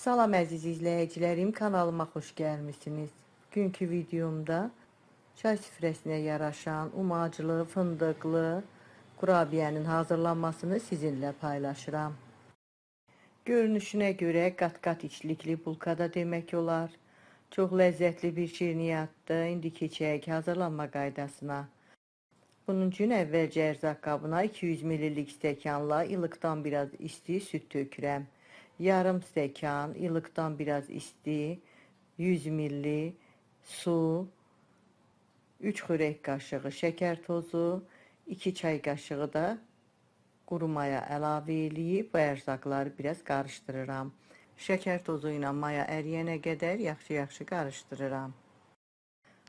Salam əziz izləyicilərim, kanalıma xoş gəlmisiniz. Günkü videomda çay süfrəsinə yaraşan umacılı, fındıqlı kurabiyənin hazırlanmasını sizinlə paylaşıram. Görünüşünə görə qat-qat içlikli bulkada demək olar. Çox ləzzətli bir şirniyyatdır. İndi keçək hazırlanma qaydasına. Bunun üçün əvvəlcə ərzaq qabına 200 ml stəkanla ilıqdan biraz isti süd tökürəm. Yarım stəkan ilıqdan biraz isti 100 ml su, 3 xörək qaşığı şəkər tozu, 2 çay qaşığı da quru maya əlavə eləyib bu ərzaqları biraz qarışdırıram. Şəkər tozu ilə maya əriyənə qədər yaxşı qarışdırıram.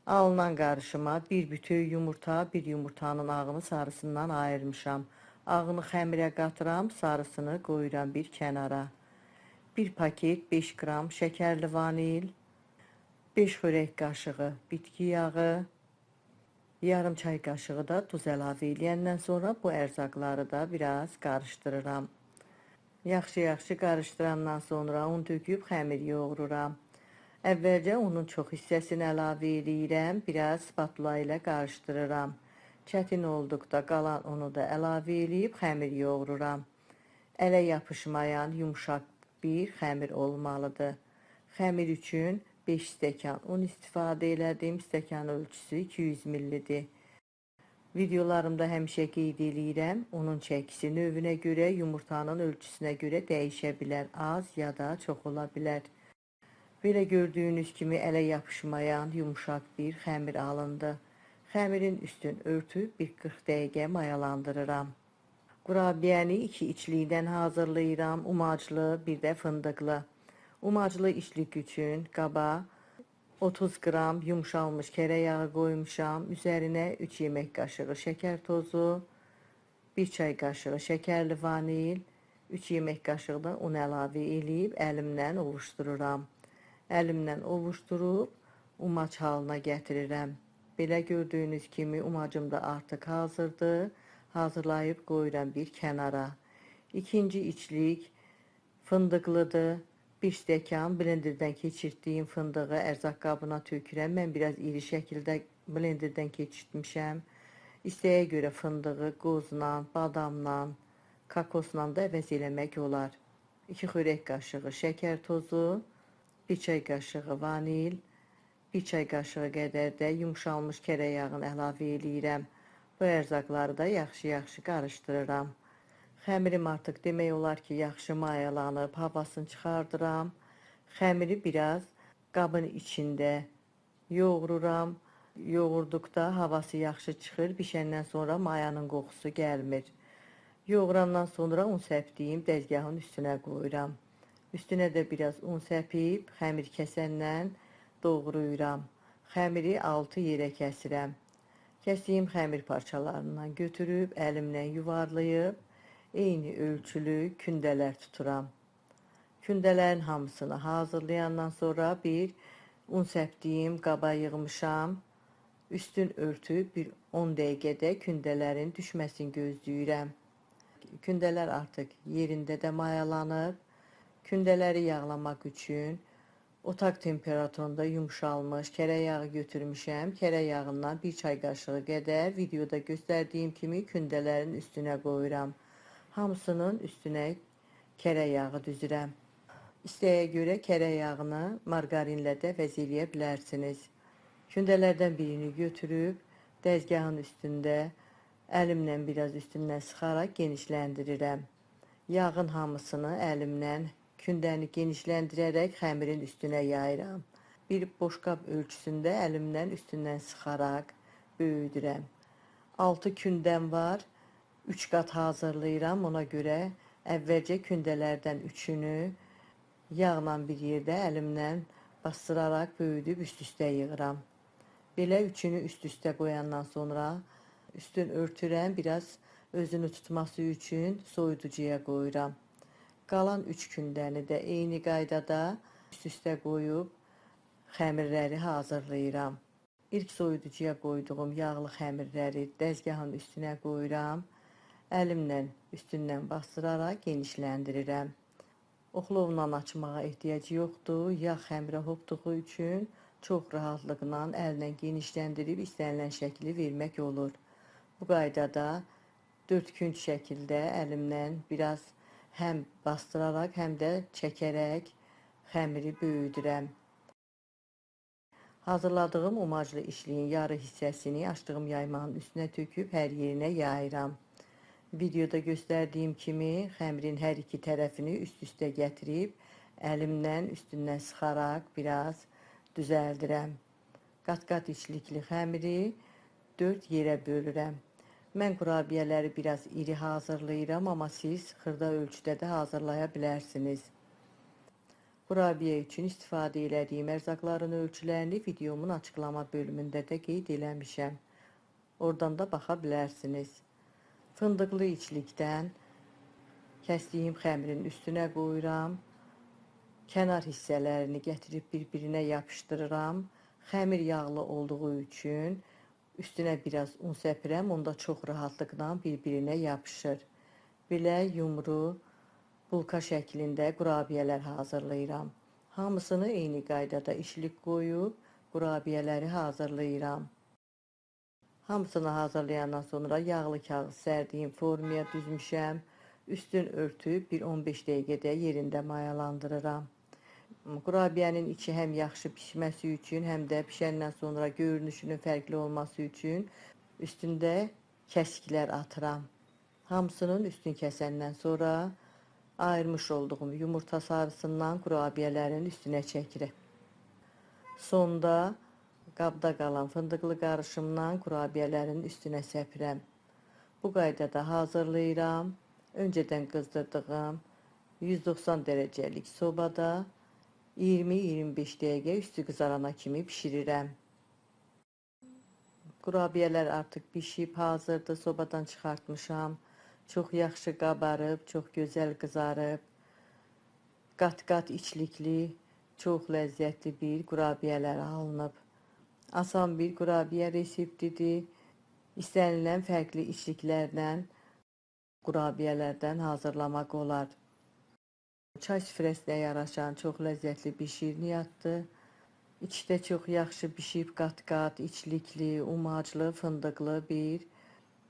Alınan qarışıma bir bütöv yumurta, bir yumurtanın ağını sarısından ayırmışam. Ağını xəmirə qatıram, sarısını qoyuram bir kənara. 1 paket 5 qram şəkərli vanil, 5 xörək qaşığı bitki yağı, yarım çay qaşığı da duz əlavə eləyəndən sonra bu ərzaqları da biraz qarışdırıram. Yaxşı qarışdırandan sonra un töküb xəmir yoğururam. Əvvəlcə unun çox hissəsini əlavə eləyirəm, biraz spatula ilə qarışdırıram. Çətin olduqda qalan unu da əlavə eləyib xəmir yoğururam. Ələ yapışmayan yumşaq bir xəmir olmalıdır. Xəmir üçün 5 stəkan un istifadə elədim. Stəkan ölçüsü 200 ml-dir. Videolarımda həmişə qeyd eləyirəm. Unun çəkisi növünə görə, yumurtanın ölçüsünə görə dəyişə bilər. Az ya da çox ola bilər. Belə gördüyünüz kimi ələ yapışmayan yumşaq bir xəmir alındı. Xəmirin üstün örtüb bir 40 dəqiqə mayalandırıram. Kurabiyəni 2 içlikdən hazırlayıram. Umaclı, bir də fındıqlı. Umaclı içlik üçün qaba 30 qram yumşalmış kərə yağı qoymuşam. Üzərinə 3 yemək qaşığı şəkər tozu, 1 çay qaşığı şəkərli vanil, 3 yemək qaşığı da un əlavə eləyib əlimlə ovuşdururam. Əlimlə ovuşdurub umac halına gətirirəm. Belə gördüyünüz kimi umacım da artıq hazırdır. Hazırlayıb qoyuram bir kənara. İkinci içlik fındıqlıdır. 1 stəkan blenderdən keçirdiyim fındığı ərzaq qabına tökürəm. Mən biraz iri şəkildə blenderdən keçirtmişəm. İstəyə görə fındığı qozla, badamla, kakosla da əvəz eləmək olar. 2 xörək qaşığı şəkər tozu, 1 çay qaşığı vanil, 1 çay qaşığı qədər də yumşalmış kərə yağını əlavə eləyirəm. Bu ərzaqları da yaxşı qarışdırıram. Xəmirim artıq demək olar ki, yaxşı mayalanıb, havasını çıxardıram. Xəmiri biraz qabın içində yoğururam. Yoğurduqda havası yaxşı çıxır, bişəndən sonra mayanın qoxusu gəlmir. Yoğurandan sonra un səpdiyim dəzgahın üstünə qoyuram. Üstünə də biraz un səpib, xəmir kəsəndən doğrayıram. Xəmiri 6 yerə kəsirəm. Kəsdiyim xəmir parçalarından götürüb, əlimlə yuvarlayıb, eyni ölçülü kündələr tuturam. Kündələrin hamısını hazırlayandan sonra bir un səpdiyim qaba yığmışam. Üstün örtüb bir 10 dəqiqədə kündələrin düşməsini gözləyirəm. Kündələr artıq yerində də mayalanıb. Kündələri yağlamaq üçün otaq temperaturunda yumşalmış kərə yağı götürmüşəm. Kərə yağından 1 çay qaşığı qədər videoda göstərdiyim kimi kündələrin üstünə qoyuram. Hamısının üstünə kərə yağı düzürəm. İstəyə görə kərə yağını margarinlə də əvəz eləyə bilərsiniz. Kündələrdən birini götürüb dəzgahın üstündə əlimlə biraz üstündən sıxaraq genişləndirirəm. Yağın hamısını əlimlə kündəni genişləndirərək xəmirin üstünə yayıram. Bir boşqab ölçüsündə əlimlə üstündən sıxaraq böyüdürəm. 6 kündəm var. 3 qat hazırlayıram. Ona görə əvvəlcə kündələrdən 3-ünü yağla bir yerdə əlimlə bastıraraq böyüdüb üst-üstə yığıram. Belə 3-ünü üst-üstə qoyandan sonra üstün örtürəm. Biraz özünü tutması üçün soyuducuya qoyuram. Qalan 3 kündəni də eyni qaydada üst-üstə qoyub xəmirləri hazırlayıram. İlk soyuducuya qoyduğum yağlı xəmirləri dəzgahın üstünə qoyuram. Əlimlə üstündən bastıraraq genişləndirirəm. Oxlovla açmağa ehtiyac yoxdur. Yağ xəmirə hopduğu üçün çox rahatlıqla əllə genişləndirib istənilən şəkli vermək olur. Bu qaydada dördkünc şəkildə əlimlə biraz həm bastıraraq, həm də çəkərək xəmiri böyüdürəm. Hazırladığım umaclı işliyin yarı hissəsini açdığım yaymağın üstünə töküb hər yerinə yayıram. Videoda göstərdiyim kimi xəmirin hər iki tərəfini üst-üstə gətirib əlimlə üstündən sıxaraq biraz düzəldirəm. Qat-qat içlikli xəmiri 4 yerə bölürəm. Mən kurabiyələri biraz iri hazırlayıram, amma siz xırda ölçüdə də hazırlaya bilərsiniz. Kurabiyə üçün istifadə etdiyim ərzaqların ölçülərini videomun açıqlama bölümündə də qeyd eləmişəm. Oradan da baxa bilərsiniz. Fındıqlı içlikdən kəsdiyim xəmirin üstünə qoyuram. Kənar hissələrini gətirib bir-birinə yapışdırıram. Xəmir yağlı olduğu üçün üstünə biraz un səpirəm. Onda çox rahatlıqla bir-birinə yapışır. Belə yumru, bulka şəklində kurabiyələr hazırlayıram. Hamısını eyni qaydada işlik qoyub kurabiyələri hazırlayıram. Hamısını hazırlayandan sonra yağlı kağız sərdiyim formaya düzmüşəm. Üstün örtüb bir 15 dəqiqədə yerində mayalandırıram. Kurabiyənin içi həm yaxşı pişməsi üçün, həm də pişəndən sonra görünüşünün fərqli olması üçün üstündə kəsiklər atıram. Hamısının üstün kəsəndən sonra ayırmış olduğum yumurta sarısından kurabiyələrin üstünə çəkirəm. Sonda qabda qalan fındıqlı qarışımdan kurabiyələrin üstünə səpirəm. Bu qaydada hazırlayıram. Öncədən qızdırdığım 190 dərəcəlik sobada 20-25 dəqiqə üstü qızarana kimi pişirirəm. Kurabiyələr artıq pişib hazırdır. Sobadan çıxartmışam. Çox yaxşı qabarıb, çox gözəl qızarıb. Qat-qat içlikli, çox ləzzətli bir kurabiyələr alınıb. Asan bir kurabiyə reseptidir. İstənilən fərqli içliklərlə kurabiyələrdən hazırlamaq olar. Çay süfrəsinə yaraşan çox ləzzətli bir şirniyyatdır. İçdə çox yaxşı pişib qat-qat, içlikli, umaclı, fındıqlı bir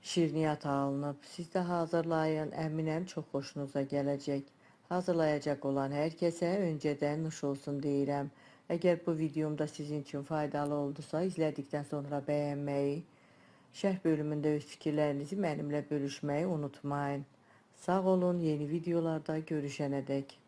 şirniyyat alınıb. Siz də hazırlayın, əminəm çox xoşunuza gələcək. Hazırlayacaq olan hər kəsə öncədən nuş olsun deyirəm. Əgər bu videomda sizin üçün faydalı oldusa, izlədikdən sonra bəyənməyi, şərh bölümündə öz fikirlərinizi mənimlə bölüşməyi unutmayın. Sağ olun, yeni videolarda görüşənədək.